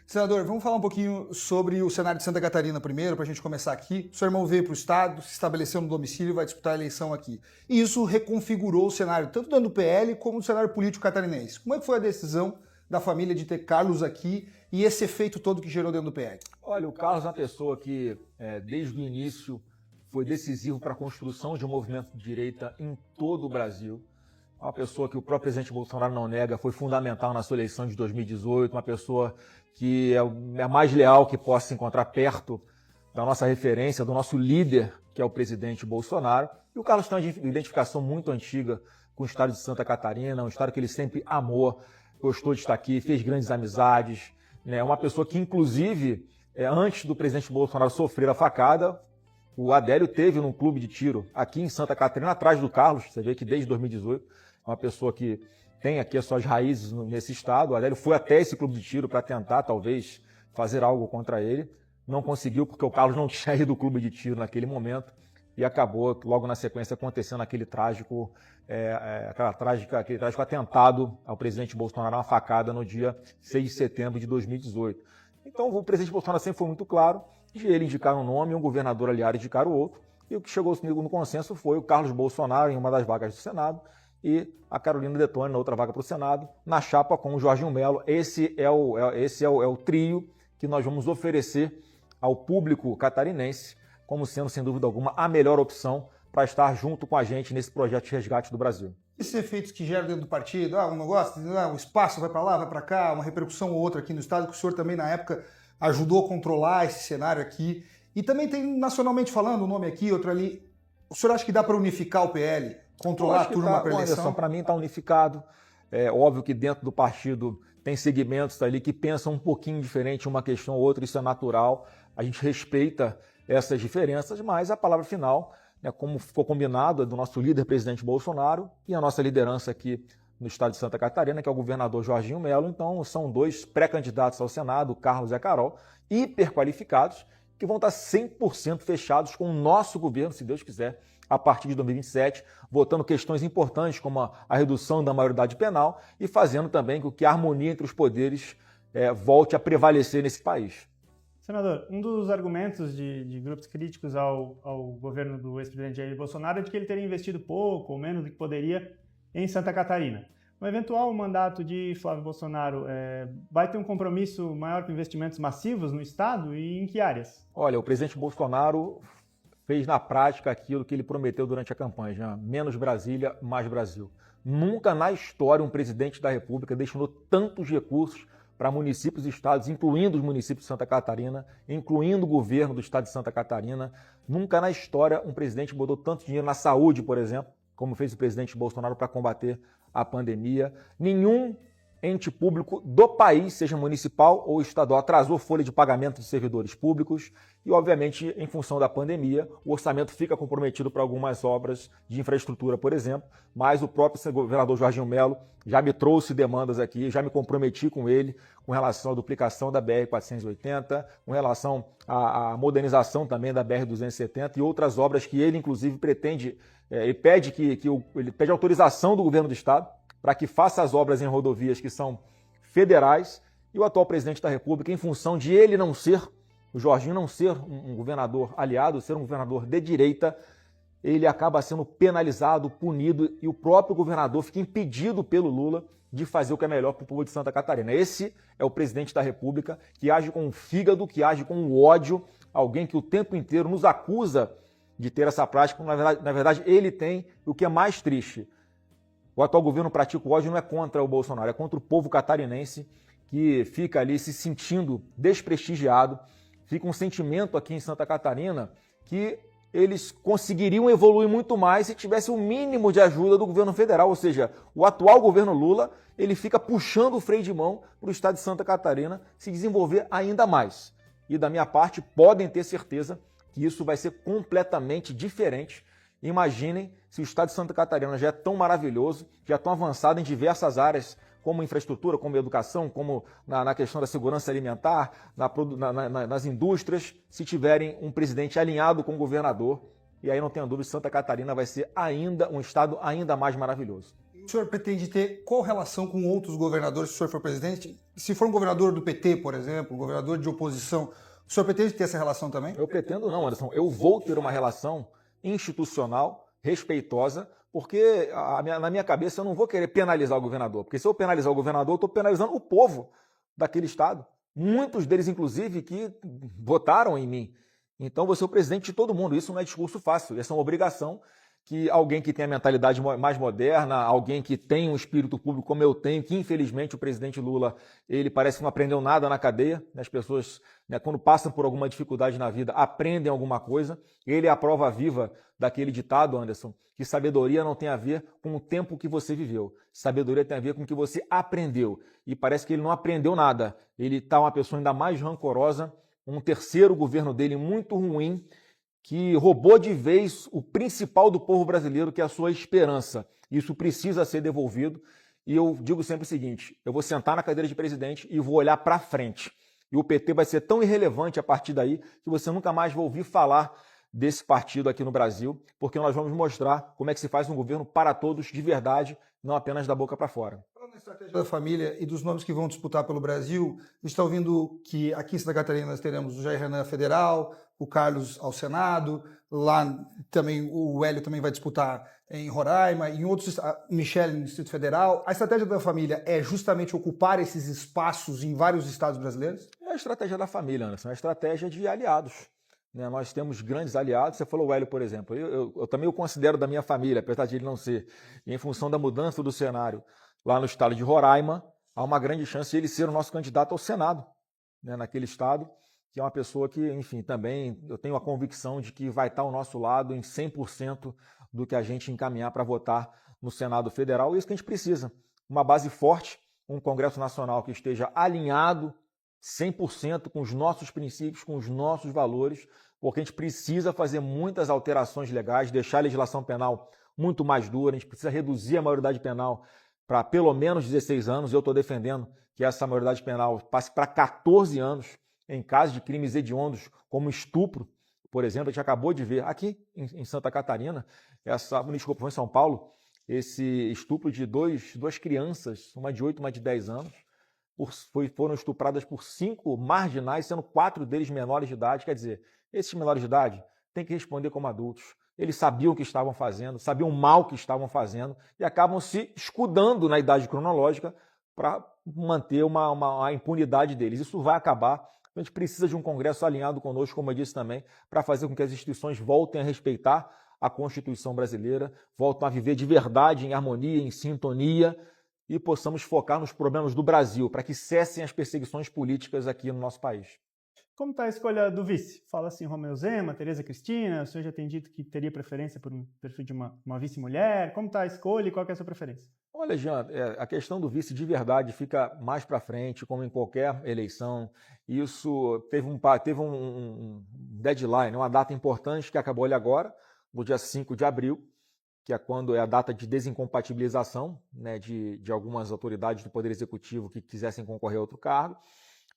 Senador, vamos falar um pouquinho sobre o cenário de Santa Catarina primeiro, para a gente começar aqui. O seu irmão veio para o estado, se estabeleceu no domicílio e vai disputar a eleição aqui. E isso reconfigurou o cenário, tanto dentro do PL como do cenário político catarinense. Como é que foi a decisão da família de ter Carlos aqui e esse efeito todo que gerou dentro do PL? Olha, o Carlos é uma pessoa que, desde o início, foi decisivo para a construção de um movimento de direita em todo o Brasil. Uma pessoa que o próprio presidente Bolsonaro não nega, foi fundamental na sua eleição de 2018, uma pessoa que é a mais leal que possa se encontrar perto da nossa referência, do nosso líder, que é o presidente Bolsonaro. E o Carlos tem uma identificação muito antiga com o estado de Santa Catarina, um estado que ele sempre amou, gostou de estar aqui, fez grandes amizades. É uma pessoa que, inclusive, antes do presidente Bolsonaro sofrer a facada, o Adélio teve num clube de tiro aqui em Santa Catarina, atrás do Carlos. Você vê que desde 2018 é uma pessoa que tem aqui as suas raízes nesse estado. O Adélio foi até esse clube de tiro para tentar, talvez, fazer algo contra ele. Não conseguiu, porque o Carlos não tinha ido do clube de tiro naquele momento e acabou, logo na sequência, acontecendo aquele trágico atentado ao presidente Bolsonaro, uma facada no dia 6 de setembro de 2018. Então, o presidente Bolsonaro sempre foi muito claro de ele indicar um nome, um governador aliado indicar o outro, e o que chegou no consenso foi o Carlos Bolsonaro em uma das vagas do Senado e a Carolina Detoni na outra vaga para o Senado, na chapa com o Jorginho Melo. Esse é o trio que nós vamos oferecer ao público catarinense como sendo, sem dúvida alguma, a melhor opção para estar junto com a gente nesse projeto de resgate do Brasil. Esses efeitos que geram dentro do partido, um negócio, o espaço vai para lá, vai para cá, uma repercussão ou outra aqui no estado, que o senhor também, na época, ajudou a controlar esse cenário aqui. E também tem, nacionalmente falando, um nome aqui, outro ali. O senhor acha que dá para unificar o PL? Controlar a turma para a eleição? Para mim está unificado. É óbvio que dentro do partido tem segmentos ali que pensam um pouquinho diferente uma questão ou outra, isso é natural. A gente respeita essas diferenças, mas a palavra final, como ficou combinado, é do nosso líder, presidente Bolsonaro, e a nossa liderança aqui no estado de Santa Catarina, que é o governador Jorginho Melo. Então, são dois pré-candidatos ao Senado, o Carlos e a Carol, hiperqualificados, que vão estar 100% fechados com o nosso governo, se Deus quiser, a partir de 2027, votando questões importantes como a redução da maioridade penal e fazendo também com que a harmonia entre os poderes volte a prevalecer nesse país. Senador, um dos argumentos de grupos críticos ao governo do ex-presidente Jair Bolsonaro é de que ele teria investido pouco ou menos do que poderia em Santa Catarina. No eventual mandato de Flávio Bolsonaro, vai ter um compromisso maior com investimentos massivos no estado e em que áreas? Olha, o presidente Bolsonaro fez na prática aquilo que ele prometeu durante a campanha, menos Brasília, mais Brasil. Nunca na história um presidente da República destinou tantos recursos para municípios e estados, incluindo os municípios de Santa Catarina, incluindo o governo do estado de Santa Catarina. Nunca na história um presidente botou tanto dinheiro na saúde, por exemplo, como fez o presidente Bolsonaro para combater a pandemia. Nenhum ente público do país, seja municipal ou estadual, atrasou folha de pagamento de servidores públicos e, obviamente, em função da pandemia, o orçamento fica comprometido para algumas obras de infraestrutura, por exemplo, mas o próprio governador Jorginho Melo já me trouxe demandas aqui, já me comprometi com ele com relação à duplicação da BR-480, com relação à modernização também da BR-270 e outras obras que ele, inclusive, pretende, ele pede autorização do governo do estado para que faça as obras em rodovias que são federais, e o atual presidente da República, em função de ele não ser, o Jorginho não ser um governador aliado, ser um governador de direita, ele acaba sendo penalizado, punido, e o próprio governador fica impedido pelo Lula de fazer o que é melhor para o povo de Santa Catarina. Esse é o presidente da República que age com o fígado, que age com o ódio, alguém que o tempo inteiro nos acusa de ter essa prática, na verdade ele tem, e o que é mais triste, o atual governo pratica o ódio não é contra o Bolsonaro, é contra o povo catarinense que fica ali se sentindo desprestigiado. Fica um sentimento aqui em Santa Catarina que eles conseguiriam evoluir muito mais se tivesse o mínimo de ajuda do governo federal. Ou seja, o atual governo Lula ele fica puxando o freio de mão para o estado de Santa Catarina se desenvolver ainda mais. E da minha parte, podem ter certeza que isso vai ser completamente diferente. Imaginem se o estado de Santa Catarina já é tão maravilhoso, já é tão avançado em diversas áreas, como infraestrutura, como educação, como na questão da segurança alimentar, nas indústrias, se tiverem um presidente alinhado com o governador. E aí não tenho dúvida, Santa Catarina vai ser ainda um estado ainda mais maravilhoso. O senhor pretende ter qual relação com outros governadores se o senhor for presidente? Se for um governador do PT, por exemplo, um governador de oposição, o senhor pretende ter essa relação também? Eu pretendo não, Anderson. Eu vou ter uma relação institucional, respeitosa, porque na minha cabeça eu não vou querer penalizar o governador. Porque se eu penalizar o governador, eu estou penalizando o povo daquele estado. Muitos deles, inclusive, que votaram em mim. Então, vou ser o presidente de todo mundo. Isso não é discurso fácil, essa é uma obrigação que alguém que tem a mentalidade mais moderna, alguém que tem um espírito público como eu tenho, que infelizmente o presidente Lula, ele parece que não aprendeu nada na cadeia, né? As pessoas, né, quando passam por alguma dificuldade na vida, aprendem alguma coisa. Ele é a prova viva daquele ditado, Anderson, que sabedoria não tem a ver com o tempo que você viveu. Sabedoria tem a ver com o que você aprendeu. E parece que ele não aprendeu nada. Ele está uma pessoa ainda mais rancorosa, um terceiro governo dele muito ruim, que roubou de vez o principal do povo brasileiro, que é a sua esperança. Isso precisa ser devolvido. E eu digo sempre o seguinte, eu vou sentar na cadeira de presidente e vou olhar para frente. E o PT vai ser tão irrelevante a partir daí que você nunca mais vai ouvir falar desse partido aqui no Brasil, porque nós vamos mostrar como é que se faz um governo para todos de verdade, não apenas da boca para fora. Falando na estratégia da família e dos nomes que vão disputar pelo Brasil, a gente está ouvindo que aqui em Santa Catarina nós teremos o Jair Renan federal, o Carlos ao Senado, lá também o Hélio também vai disputar em Roraima, em outros, Michele no Distrito Federal. A estratégia da família é justamente ocupar esses espaços em vários estados brasileiros? É a estratégia da família, Anderson, é a estratégia de aliados. Nós temos grandes aliados, você falou o Hélio, por exemplo, eu também o considero da minha família, apesar de ele não ser. E em função da mudança do cenário lá no estado de Roraima, há uma grande chance de ele ser o nosso candidato ao Senado, né, naquele estado, que é uma pessoa que, enfim, também eu tenho a convicção de que vai estar ao nosso lado em 100% do que a gente encaminhar para votar no Senado Federal, e isso que a gente precisa, uma base forte, um Congresso Nacional que esteja alinhado 100% com os nossos princípios, com os nossos valores, porque a gente precisa fazer muitas alterações legais, deixar a legislação penal muito mais dura, a gente precisa reduzir a maioridade penal para pelo menos 16 anos. Eu estou defendendo que essa maioridade penal passe para 14 anos em casos de crimes hediondos, como estupro, por exemplo. A gente acabou de ver aqui em Santa Catarina, desculpa, foi em São Paulo, esse estupro de duas crianças, uma de 8 e uma de 10 anos, foram estupradas por 5 marginais, sendo 4 deles menores de idade. Quer dizer, esses menores de idade têm que responder como adultos. Eles sabiam o que estavam fazendo, sabiam o mal que estavam fazendo e acabam se escudando na idade cronológica para manter a impunidade deles. Isso vai acabar. A gente precisa de um Congresso alinhado conosco, como eu disse também, para fazer com que as instituições voltem a respeitar a Constituição brasileira, voltem a viver de verdade, em harmonia, em sintonia, e possamos focar nos problemas do Brasil, para que cessem as perseguições políticas aqui no nosso país. Como está a escolha do vice? Fala assim, Romeu Zema, Tereza Cristina, o senhor já tem dito que teria preferência por um perfil de uma vice-mulher. Como está a escolha e qual que é a sua preferência? Olha, Jean, a questão do vice de verdade fica mais para frente, como em qualquer eleição. Isso teve um deadline, uma data importante que acabou ali agora, no dia 5 de abril, que é quando é a data de desincompatibilização, né, de algumas autoridades do Poder Executivo que quisessem concorrer a outro cargo.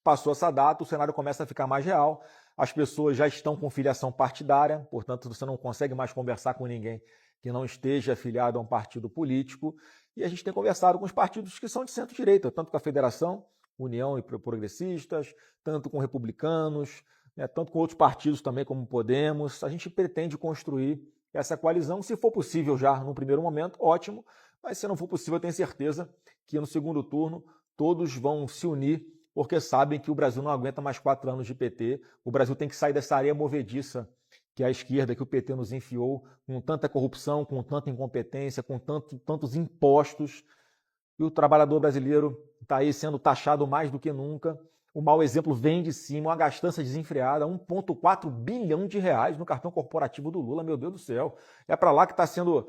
Passou essa data, o cenário começa a ficar mais real, as pessoas já estão com filiação partidária, portanto você não consegue mais conversar com ninguém que não esteja afiliado a um partido político, e a gente tem conversado com os partidos que são de centro-direita, tanto com a Federação, União e Progressistas, tanto com republicanos, né, tanto com outros partidos também como Podemos. A gente pretende construir essa coalizão, se for possível já no primeiro momento, ótimo, mas se não for possível, eu tenho certeza que no segundo turno todos vão se unir, porque sabem que o Brasil não aguenta mais 4 anos de PT, o Brasil tem que sair dessa areia movediça que é a esquerda, que o PT nos enfiou, com tanta corrupção, com tanta incompetência, com tantos impostos, e o trabalhador brasileiro está aí sendo taxado mais do que nunca. O mau exemplo vem de cima, uma gastança desenfreada, 1,4 bilhão de reais no cartão corporativo do Lula, meu Deus do céu. É para lá que está sendo,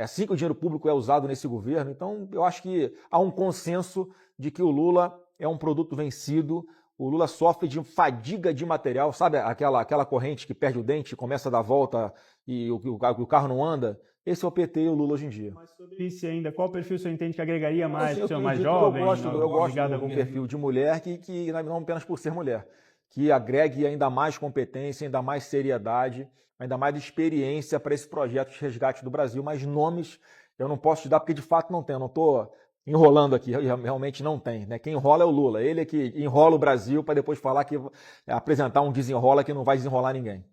assim que o dinheiro público é usado nesse governo. Então, eu acho que há um consenso de que o Lula é um produto vencido, o Lula sofre de fadiga de material, sabe aquela corrente que perde o dente, começa a dar volta e o carro não anda? Esse é o PT e o Lula hoje em dia. Mas sobre isso ainda, qual perfil o senhor entende que agregaria mais, o senhor mais eu jovem? Eu gosto de um perfil de mulher que não apenas por ser mulher, que agregue ainda mais competência, ainda mais seriedade, ainda mais experiência para esse projeto de resgate do Brasil, mas nomes Eu não posso te dar porque de fato não tem, eu não estou enrolando aqui, realmente não tem, né? Quem enrola é o Lula, ele é que enrola o Brasil para depois falar que apresentar um desenrola que não vai desenrolar ninguém.